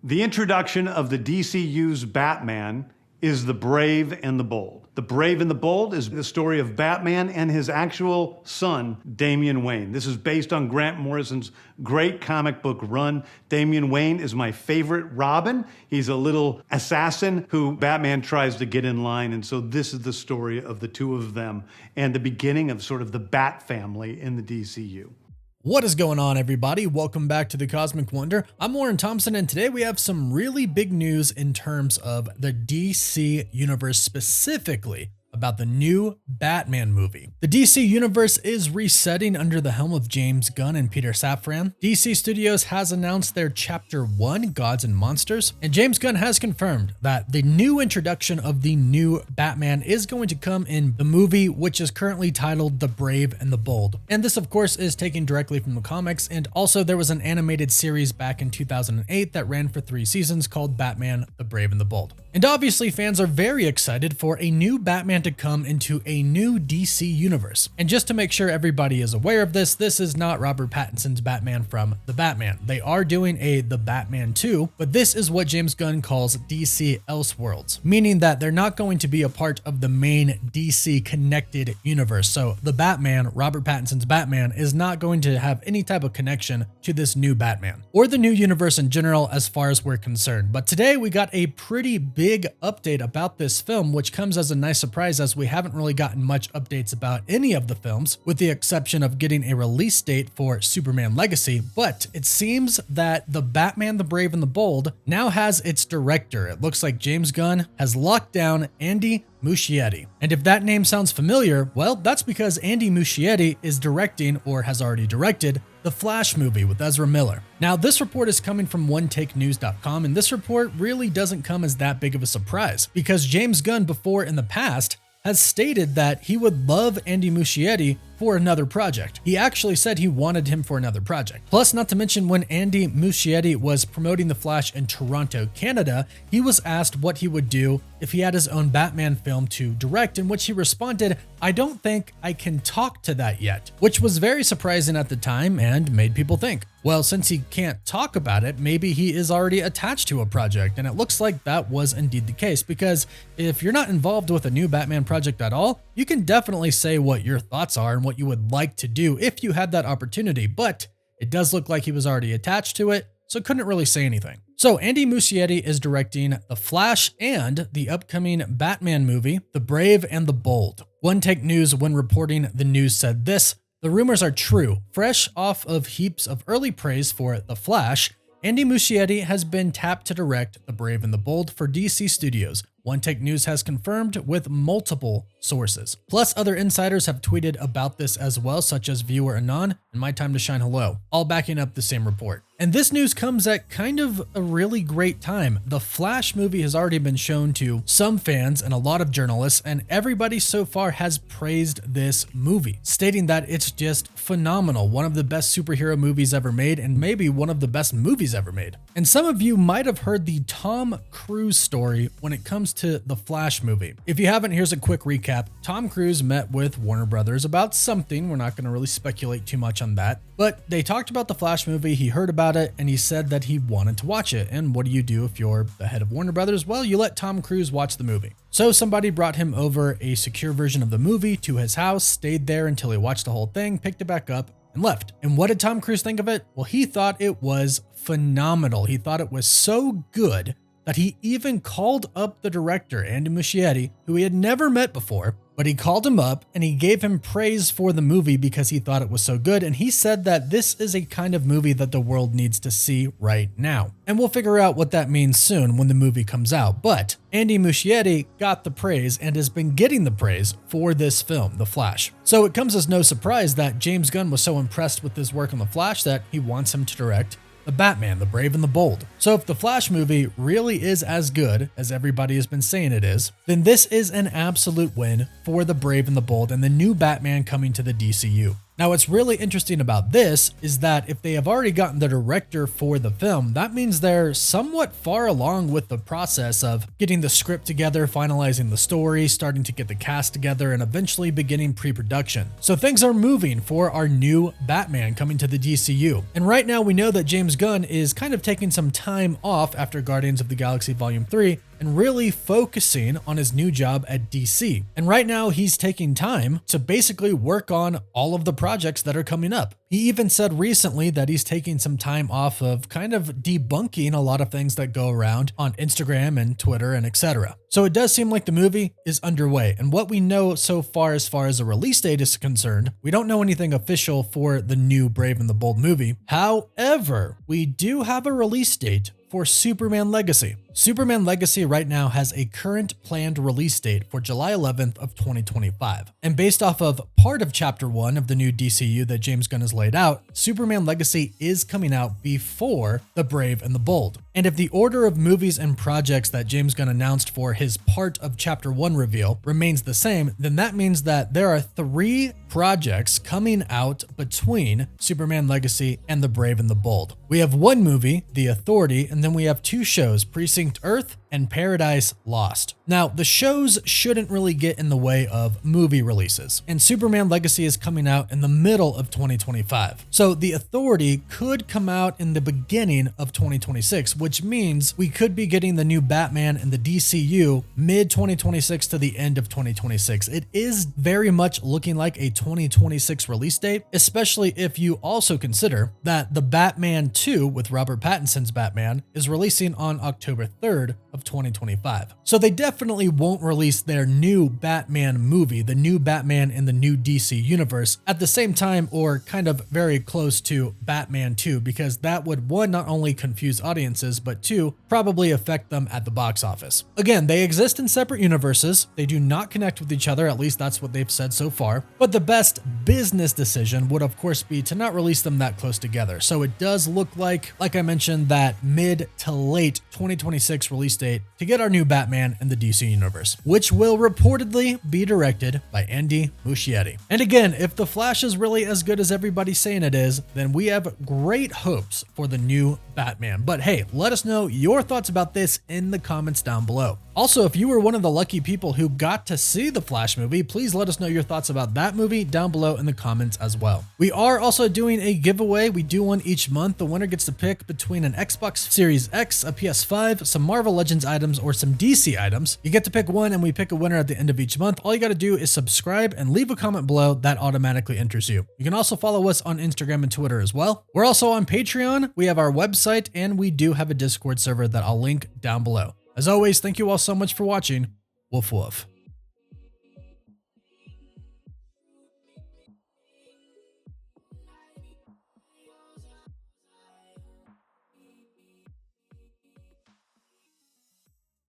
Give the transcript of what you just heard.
The introduction of the DCU's Batman is The Brave and the Bold. The Brave and the Bold is the story of Batman and his actual son, Damian Wayne. This is based on Grant Morrison's great comic book run. Damian Wayne is my favorite Robin. He's a little assassin who Batman tries to get in line, and so this is the story of the two of them and the beginning of sort of the Bat family in the DCU. What is going on, everybody? Welcome back to the Cosmic Wonder. I'm Warren Thompson, and today we have some really big news in terms of the DC universe, specifically about the new Batman movie. The DC universe is resetting under the helm of James Gunn and Peter Safran. DC Studios has announced their Chapter 1, Gods and Monsters, and James Gunn has confirmed that the new introduction of the new Batman is going to come in the movie, which is currently titled The Brave and the Bold. And this, of course, is taken directly from the comics, and also there was an animated series back in 2008 that ran for 3 seasons called Batman, The Brave and the Bold. And obviously fans are very excited for a new Batman to come into a new DC universe. And just to make sure everybody is aware of this, this is not Robert Pattinson's Batman from The Batman. They are doing The Batman 2, but this is what James Gunn calls DC Elseworlds, meaning that they're not going to be a part of the main DC connected universe. So the Batman, Robert Pattinson's Batman, is not going to have any type of connection to this new Batman, or the new universe in general as far as we're concerned. But today we got a pretty big update about this film, which comes as a nice surprise as we haven't really gotten much updates about any of the films, with the exception of getting a release date for Superman Legacy. But it seems that the Batman, the Brave and the Bold now has its director. It looks like James Gunn has locked down Andy Muschietti. And if that name sounds familiar, well, that's because Andy Muschietti is directing, or has already directed, the Flash movie with Ezra Miller. Now, this report is coming from OneTakeNews.com, and this report really doesn't come as that big of a surprise, because James Gunn before in the past has stated that he would love Andy Muschietti for another project. He actually said he wanted him for another project. Plus, not to mention, when Andy Muschietti was promoting The Flash in Toronto, Canada, he was asked what he would do if he had his own Batman film to direct, in which he responded, "I don't think I can talk to that yet," which was very surprising at the time and made people think, well, since he can't talk about it, maybe he is already attached to a project. And it looks like that was indeed the case, because if you're not involved with a new Batman project at all, you can definitely say what your thoughts are and what you would like to do if you had that opportunity. But it does look like he was already attached to it, so couldn't really say anything. So Andy Muschietti is directing The Flash and the upcoming Batman movie, The Brave and the Bold. One Take News, when reporting the news, said this: "The rumors are true. Fresh off of heaps of early praise for The Flash, Andy Muschietti has been tapped to direct The Brave and the Bold for DC Studios. One Take News has confirmed with multiple sources. Plus, other insiders have tweeted about this as well, such as Viewer Anon and My Time to Shine Hello, all backing up the same report. And this news comes at kind of a really great time. The Flash movie has already been shown to some fans and a lot of journalists, and everybody so far has praised this movie, stating that it's just phenomenal, one of the best superhero movies ever made, and maybe one of the best movies ever made. And some of you might have heard the Tom Cruise story when it comes to the Flash movie. If you haven't, here's a quick recap. Tom Cruise met with Warner Brothers about something. We're not going to really speculate too much on that, but they talked about the Flash movie. He heard about it and he said that he wanted to watch it. And what do you do if you're the head of Warner Brothers? Well, you let Tom Cruise watch the movie. So somebody brought him over a secure version of the movie to his house, stayed there until he watched the whole thing, picked it back up, and left. And what did Tom Cruise think of it? Well, he thought it was phenomenal. He thought it was so good that he even called up the director, Andy Muschietti, who he had never met before, but he called him up and he gave him praise for the movie because he thought it was so good. And he said that this is a kind of movie that the world needs to see right now. And we'll figure out what that means soon when the movie comes out. But Andy Muschietti got the praise and has been getting the praise for this film, The Flash. So it comes as no surprise that James Gunn was so impressed with his work on The Flash that he wants him to direct The Batman, The Brave and the Bold. So if the Flash movie really is as good as everybody has been saying it is, then this is an absolute win for The Brave and the Bold and the new Batman coming to the DCU. Now, what's really interesting about this is that if they have already gotten the director for the film, that means they're somewhat far along with the process of getting the script together, finalizing the story, starting to get the cast together, and eventually beginning pre-production. So things are moving for our new Batman coming to the DCU. And right now we know that James Gunn is kind of taking some time off after Guardians of the Galaxy Volume 3 and really focusing on his new job at DC. And right now he's taking time to basically work on all of the projects that are coming up. He even said recently that he's taking some time off of kind of debunking a lot of things that go around on Instagram and Twitter and etc. So it does seem like the movie is underway. And what we know so far as a release date is concerned, we don't know anything official for the new Brave and the Bold movie. However, we do have a release date for Superman Legacy. Superman Legacy right now has a current planned release date for July 11th of 2025. And based off of part of Chapter 1 of the new DCU that James Gunn has laid out, Superman Legacy is coming out before The Brave and the Bold. And if the order of movies and projects that James Gunn announced for his part of Chapter 1 reveal remains the same, then that means that there are 3 projects coming out between Superman Legacy and The Brave and the Bold. We have one movie, The Authority, and then we have 2 shows, Precinct Earth and Paradise Lost. Now, the shows shouldn't really get in the way of movie releases, and Superman Legacy is coming out in the middle of 2025. So The Authority could come out in the beginning of 2026, which means we could be getting the new Batman in the DCU mid-2026 to the end of 2026. It is very much looking like a 2026 release date, especially if you also consider that the Batman 2 with Robert Pattinson's Batman is releasing on October 3rd of 2025. So they definitely won't release their new Batman movie, the new Batman in the new DC universe, at the same time or kind of very close to Batman 2, because that would, 1, not only confuse audiences, but 2, probably affect them at the box office. Again, they exist in separate universes. They do not connect with each other, at least that's what they've said so far. But the best business decision would of course be to not release them that close together. So it does look like I mentioned, that mid to late 2026 release date to get our new Batman in the DC universe, which will reportedly be directed by Andy Muschietti. And again, if The Flash is really as good as everybody's saying it is, then we have great hopes for the new Batman. But hey, let us know your thoughts about this in the comments down below. Also, if you were one of the lucky people who got to see the Flash movie, please let us know your thoughts about that movie down below in the comments as well. We are also doing a giveaway. We do one each month. The winner gets to pick between an Xbox Series X, a PS5, some Marvel Legends items, or some DC items. You get to pick one, and we pick a winner at the end of each month. All you got to do is subscribe and leave a comment below. That automatically enters you. You can also follow us on Instagram and Twitter as well. We're also on Patreon. We have our website, and we do have a Discord server that I'll link down below. As always, thank you all so much for watching. Woof woof.